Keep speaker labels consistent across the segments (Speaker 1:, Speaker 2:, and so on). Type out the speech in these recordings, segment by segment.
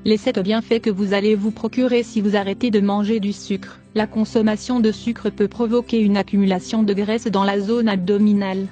Speaker 1: Les 7 bienfaits que vous allez vous procurer si vous arrêtez de manger du sucre. La consommation de sucre peut provoquer une accumulation de graisse dans la zone abdominale.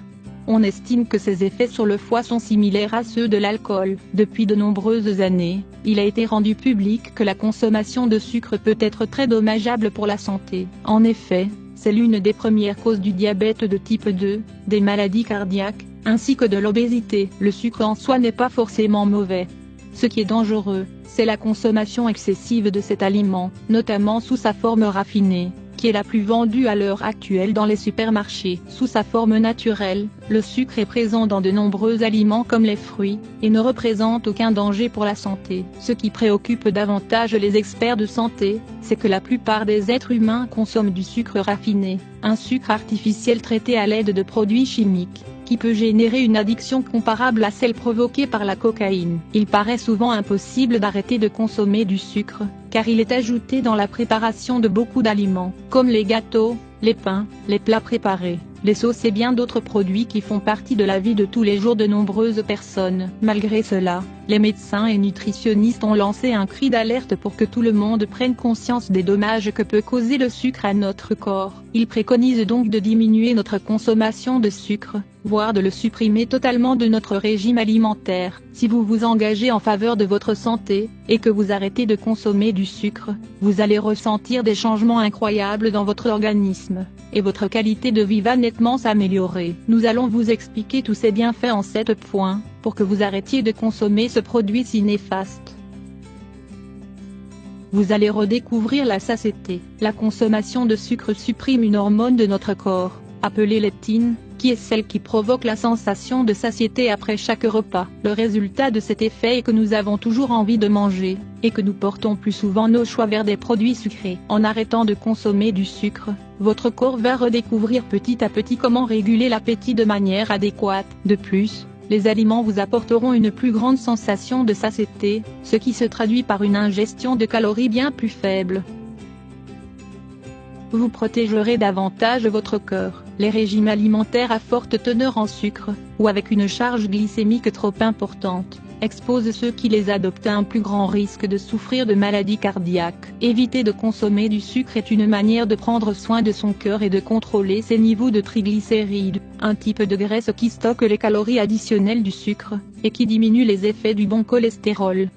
Speaker 1: On estime que ces effets sur le foie sont similaires à ceux de l'alcool. Depuis de nombreuses années, il a été rendu public que la consommation de sucre peut être très dommageable pour la santé. En effet, c'est l'une des premières causes du diabète de type 2, des maladies cardiaques, ainsi que de l'obésité. Le sucre en soi n'est pas forcément mauvais. Ce qui est dangereux, c'est la consommation excessive de cet aliment, notamment sous sa forme raffinée, qui est la plus vendue à l'heure actuelle dans les supermarchés. Sous sa forme naturelle, le sucre est présent dans de nombreux aliments comme les fruits, et ne représente aucun danger pour la santé. Ce qui préoccupe davantage les experts de santé, c'est que la plupart des êtres humains consomment du sucre raffiné, un sucre artificiel traité à l'aide de produits chimiques, qui peut générer une addiction comparable à celle provoquée par la cocaïne. Il paraît souvent impossible d'arrêter de consommer du sucre, car il est ajouté dans la préparation de beaucoup d'aliments, comme les gâteaux, les pains, les plats préparés, les sauces et bien d'autres produits qui font partie de la vie de tous les jours de nombreuses personnes. Malgré cela, les médecins et nutritionnistes ont lancé un cri d'alerte pour que tout le monde prenne conscience des dommages que peut causer le sucre à notre corps. Ils préconisent donc de diminuer notre consommation de sucre, voire de le supprimer totalement de notre régime alimentaire. Si vous vous engagez en faveur de votre santé, et que vous arrêtez de consommer du sucre, vous allez ressentir des changements incroyables dans votre organisme, et votre qualité de vie va nettement s'améliorer. Nous allons vous expliquer tous ces bienfaits en 7 points, pour que vous arrêtiez de consommer ce produit si néfaste. Vous allez redécouvrir la satiété. La consommation de sucre supprime une hormone de notre corps, appelée leptine, qui est celle qui provoque la sensation de satiété après chaque repas. Le résultat de cet effet est que nous avons toujours envie de manger, et que nous portons plus souvent nos choix vers des produits sucrés. En arrêtant de consommer du sucre, votre corps va redécouvrir petit à petit comment réguler l'appétit de manière adéquate. De plus, les aliments vous apporteront une plus grande sensation de satiété, ce qui se traduit par une ingestion de calories bien plus faible. Vous protégerez davantage votre cœur. Les régimes alimentaires à forte teneur en sucre, ou avec une charge glycémique trop importante, exposent ceux qui les adoptent à un plus grand risque de souffrir de maladies cardiaques. Éviter de consommer du sucre est une manière de prendre soin de son cœur et de contrôler ses niveaux de triglycérides, un type de graisse qui stocke les calories additionnelles du sucre, et qui diminue les effets du bon cholestérol.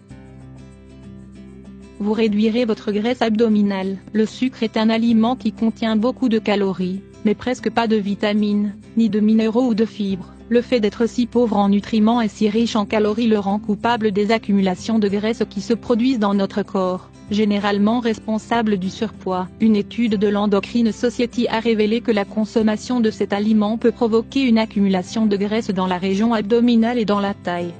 Speaker 1: Vous réduirez votre graisse abdominale. Le sucre est un aliment qui contient beaucoup de calories, mais presque pas de vitamines, ni de minéraux ou de fibres. Le fait d'être si pauvre en nutriments et si riche en calories le rend coupable des accumulations de graisse qui se produisent dans notre corps, généralement responsables du surpoids. Une étude de l'Endocrine Society a révélé que la consommation de cet aliment peut provoquer une accumulation de graisse dans la région abdominale et dans la taille.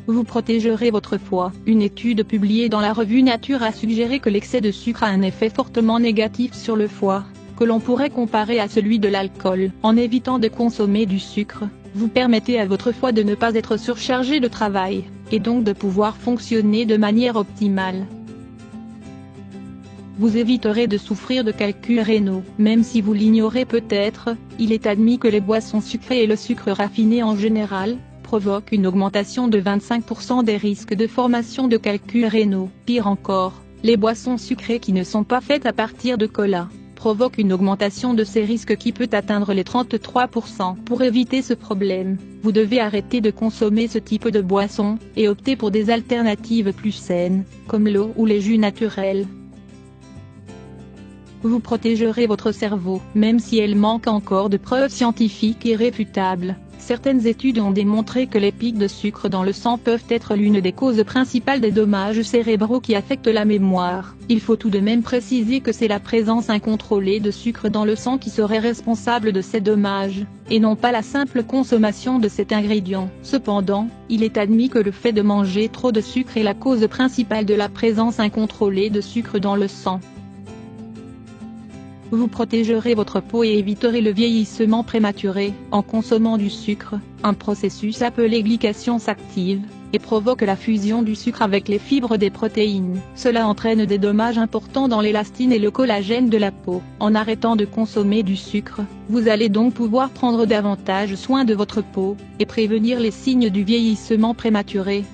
Speaker 1: Vous protégerez votre foie. Une étude publiée dans la revue Nature a suggéré que l'excès de sucre a un effet fortement négatif sur le foie, que l'on pourrait comparer à celui de l'alcool. En évitant de consommer du sucre, vous permettez à votre foie de ne pas être surchargé de travail, et donc de pouvoir fonctionner de manière optimale. Vous éviterez de souffrir de calculs rénaux. Même si vous l'ignorez peut-être, il est admis que les boissons sucrées et le sucre raffiné en général provoque une augmentation de 25% des risques de formation de calculs rénaux. Pire encore, les boissons sucrées qui ne sont pas faites à partir de cola provoquent une augmentation de ces risques qui peut atteindre les 33%. Pour éviter ce problème, vous devez arrêter de consommer ce type de boissons, et opter pour des alternatives plus saines, comme l'eau ou les jus naturels. Vous protégerez votre cerveau. Même si elle manque encore de preuves scientifiques irréfutables, certaines études ont démontré que les pics de sucre dans le sang peuvent être l'une des causes principales des dommages cérébraux qui affectent la mémoire. Il faut tout de même préciser que c'est la présence incontrôlée de sucre dans le sang qui serait responsable de ces dommages, et non pas la simple consommation de cet ingrédient. Cependant, il est admis que le fait de manger trop de sucre est la cause principale de la présence incontrôlée de sucre dans le sang. Vous protégerez votre peau et éviterez le vieillissement prématuré. En consommant du sucre, un processus appelé glycation s'active, et provoque la fusion du sucre avec les fibres des protéines. Cela entraîne des dommages importants dans l'élastine et le collagène de la peau. En arrêtant de consommer du sucre, vous allez donc pouvoir prendre davantage soin de votre peau, et prévenir les signes du vieillissement prématuré.